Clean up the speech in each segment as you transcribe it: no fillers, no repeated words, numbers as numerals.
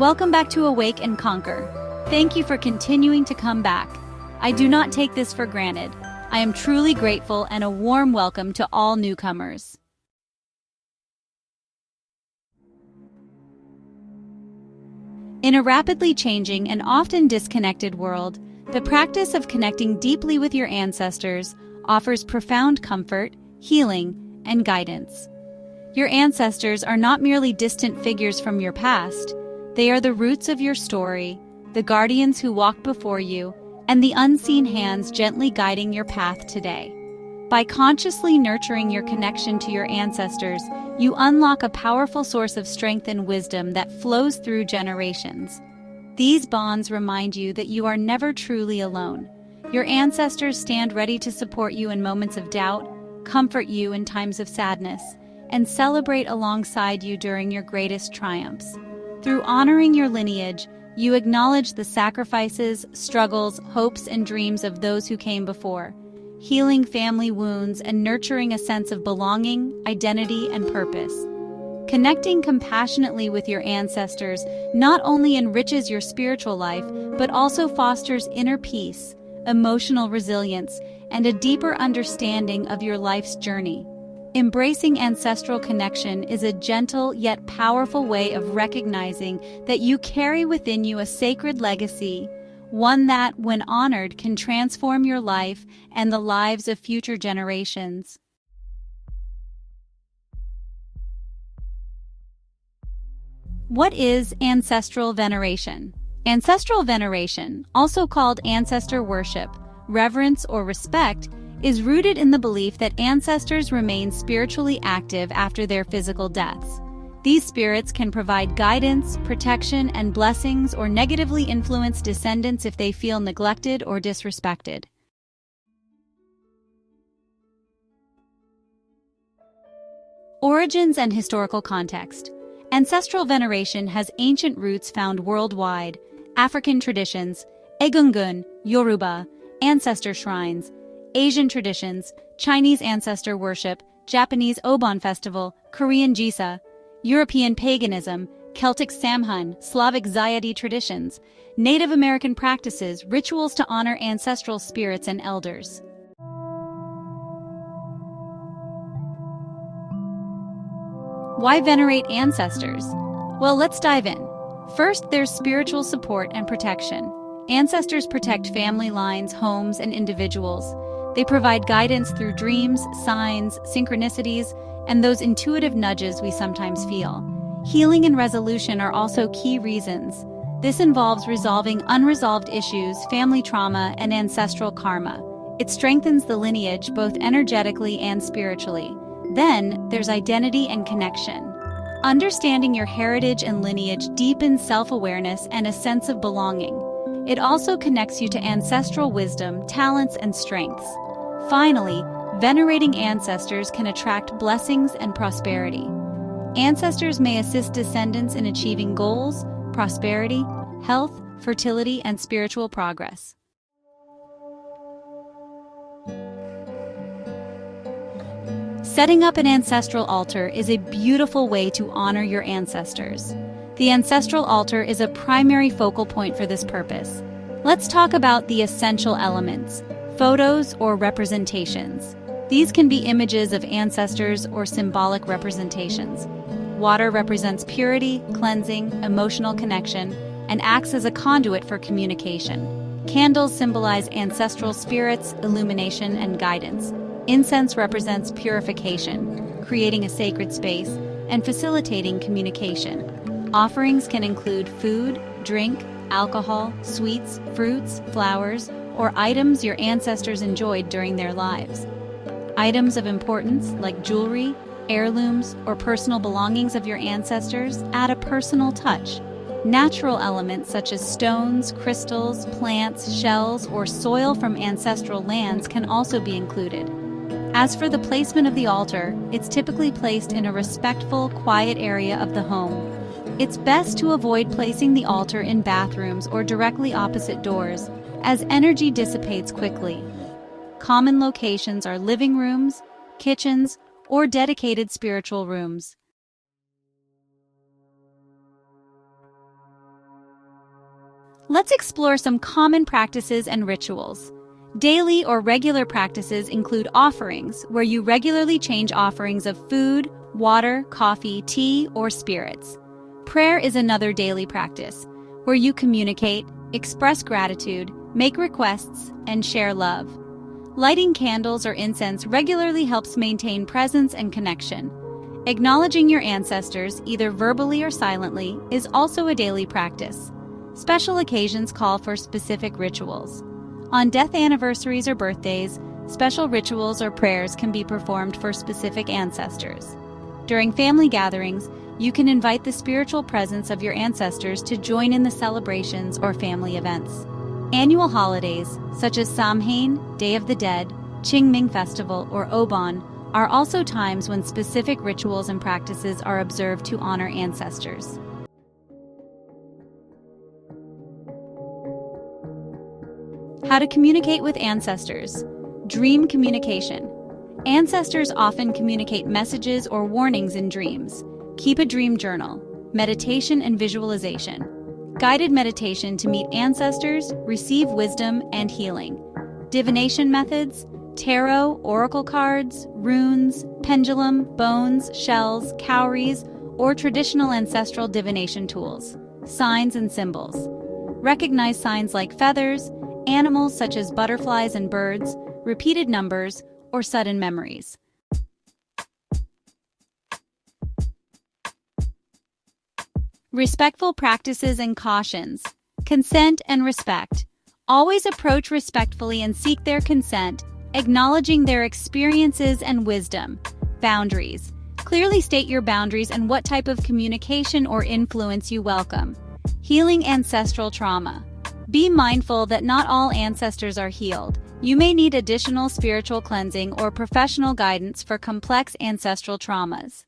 Welcome back to Awake and Conquer. Thank you for continuing to come back. I do not take this for granted. I am truly grateful, and a warm welcome to all newcomers. In a rapidly changing and often disconnected world, the practice of connecting deeply with your ancestors offers profound comfort, healing, and guidance. Your ancestors are not merely distant figures from your past. They are the roots of your story, the guardians who walked before you, and the unseen hands gently guiding your path today. By consciously nurturing your connection to your ancestors, you unlock a powerful source of strength and wisdom that flows through generations. These bonds remind you that you are never truly alone. Your ancestors stand ready to support you in moments of doubt, comfort you in times of sadness, and celebrate alongside you during your greatest triumphs. Through honoring your lineage, you acknowledge the sacrifices, struggles, hopes, and dreams of those who came before, healing family wounds and nurturing a sense of belonging, identity, and purpose. Connecting compassionately with your ancestors not only enriches your spiritual life, but also fosters inner peace, emotional resilience, and a deeper understanding of your life's journey. Embracing ancestral connection is a gentle yet powerful way of recognizing that you carry within you a sacred legacy, one that, when honored, can transform your life and the lives of future generations. What is ancestral veneration? Ancestral veneration, also called ancestor worship, reverence, or respect, is rooted in the belief that ancestors remain spiritually active after their physical deaths. These spirits can provide guidance, protection, and blessings, or negatively influence descendants if they feel neglected or disrespected. Origins and historical context. Ancestral veneration has ancient roots found worldwide: African traditions, Egungun, Yoruba, ancestor shrines; Asian traditions, Chinese ancestor worship, Japanese Obon festival, Korean Jisa; European paganism, Celtic Samhain, Slavic Zayati traditions; Native American practices, rituals to honor ancestral spirits and elders. Why venerate ancestors? Well, let's dive in. First, there's spiritual support and protection. Ancestors protect family lines, homes, and individuals. They provide guidance through dreams, signs, synchronicities, and those intuitive nudges we sometimes feel. Healing and resolution are also key reasons. This involves resolving unresolved issues, family trauma, and ancestral karma. It strengthens the lineage both energetically and spiritually. Then, there's identity and connection. Understanding your heritage and lineage deepens self-awareness and a sense of belonging. It also connects you to ancestral wisdom, talents, and strengths. Finally, venerating ancestors can attract blessings and prosperity. Ancestors may assist descendants in achieving goals, prosperity, health, fertility, and spiritual progress. Setting up an ancestral altar is a beautiful way to honor your ancestors. The ancestral altar is a primary focal point for this purpose. Let's talk about the essential elements: photos or representations. These can be images of ancestors or symbolic representations. Water represents purity, cleansing, emotional connection, and acts as a conduit for communication. Candles symbolize ancestral spirits, illumination, and guidance. Incense represents purification, creating a sacred space and facilitating communication. Offerings can include food, drink, alcohol, sweets, fruits, flowers, or items your ancestors enjoyed during their lives. Items of importance, like jewelry, heirlooms, or personal belongings of your ancestors, add a personal touch. Natural elements such as stones, crystals, plants, shells, or soil from ancestral lands can also be included. As for the placement of the altar, it's typically placed in a respectful, quiet area of the home. It's best to avoid placing the altar in bathrooms or directly opposite doors, as energy dissipates quickly. Common locations are living rooms, kitchens, or dedicated spiritual rooms. Let's explore some common practices and rituals. Daily or regular practices include offerings, where you regularly change offerings of food, water, coffee, tea, or spirits. Prayer is another daily practice, where you communicate, express gratitude, make requests, and share love. Lighting candles or incense regularly helps maintain presence and connection. Acknowledging your ancestors, either verbally or silently, is also a daily practice. Special occasions call for specific rituals. On death anniversaries or birthdays, special rituals or prayers can be performed for specific ancestors. During family gatherings, you can invite the spiritual presence of your ancestors to join in the celebrations or family events. Annual holidays, such as Samhain, Day of the Dead, Qingming Festival, or Obon, are also times when specific rituals and practices are observed to honor ancestors. How to communicate with ancestors. Dream communication. Ancestors often communicate messages or warnings in dreams. Keep a dream journal. Meditation and visualization. Guided meditation to meet ancestors, receive wisdom, and healing. Divination methods. Tarot, oracle cards, runes, pendulum, bones, shells, cowries, or traditional ancestral divination tools. Signs and symbols. Recognize signs like feathers, animals such as butterflies and birds, repeated numbers, or sudden memories. Respectful practices and cautions. Consent and respect. Always approach respectfully and seek their consent, acknowledging their experiences and wisdom. Boundaries. Clearly state your boundaries and what type of communication or influence you welcome. Healing ancestral trauma. Be mindful that not all ancestors are healed. You may need additional spiritual cleansing or professional guidance for complex ancestral traumas.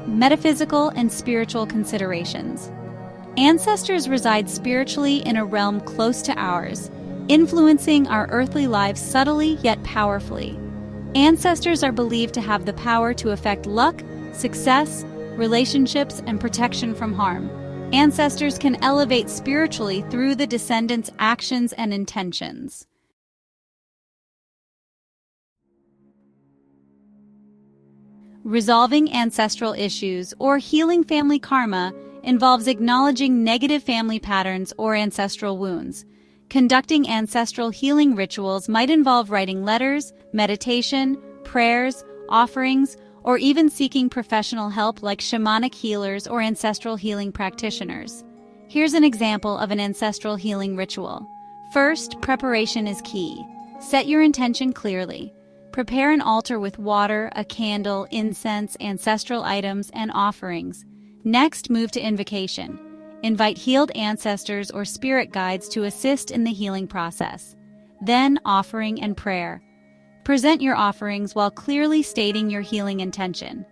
Metaphysical and spiritual considerations. Ancestors reside spiritually in a realm close to ours, influencing our earthly lives subtly yet powerfully. Ancestors are believed to have the power to affect luck, success, relationships, and protection from harm. Ancestors can elevate spiritually through the descendants' actions and intentions. Resolving ancestral issues or healing family karma involves acknowledging negative family patterns or ancestral wounds. Conducting ancestral healing rituals might involve writing letters, meditation, prayers, offerings, or even seeking professional help like shamanic healers or ancestral healing practitioners. Here's an example of an ancestral healing ritual. First, preparation is key. Set your intention clearly. Prepare an altar with water, a candle, incense, ancestral items, and offerings. Next, move to invocation. Invite healed ancestors or spirit guides to assist in the healing process. Then, offering and prayer. Present your offerings while clearly stating your healing intention.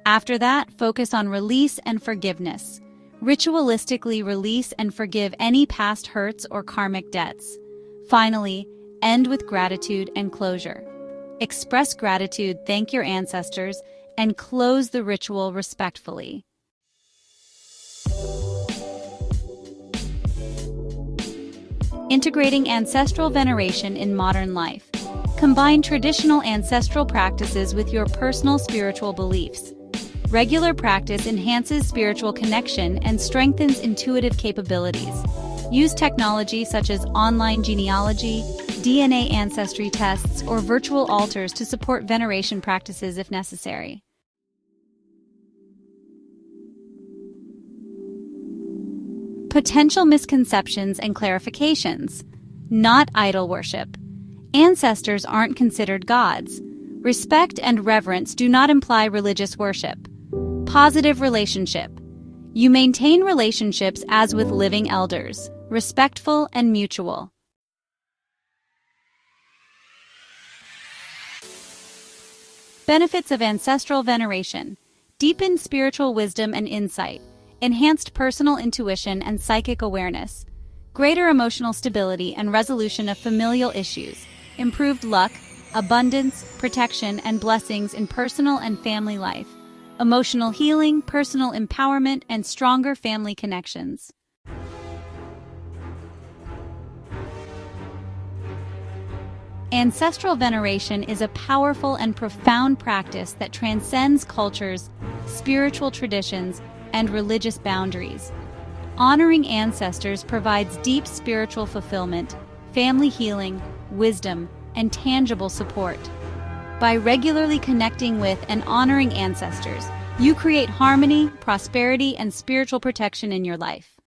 After that, focus on release and forgiveness. Ritualistically release and forgive any past hurts or karmic debts. Finally, end with gratitude and closure. Express gratitude, thank your ancestors, and close the ritual respectfully. Integrating ancestral veneration in modern life. Combine traditional ancestral practices with your personal spiritual beliefs. Regular practice enhances spiritual connection and strengthens intuitive capabilities. Use technology such as online genealogy, DNA ancestry tests, or virtual altars to support veneration practices if necessary. Potential misconceptions and clarifications. Not idol worship. Ancestors aren't considered gods. Respect and reverence do not imply religious worship. Positive relationship. You maintain relationships as with living elders, respectful and mutual. Benefits of ancestral veneration. Deepened spiritual wisdom and insight. Enhanced personal intuition and psychic awareness. Greater emotional stability and resolution of familial issues. Improved luck, abundance, protection, and blessings in personal and family life. emotional healing, personal empowerment, and stronger family connections. Ancestral veneration is a powerful and profound practice that transcends cultures, spiritual traditions, and religious boundaries. Honoring ancestors provides deep spiritual fulfillment, family healing, wisdom, and tangible support. By regularly connecting with and honoring ancestors, you create harmony, prosperity, and spiritual protection in your life.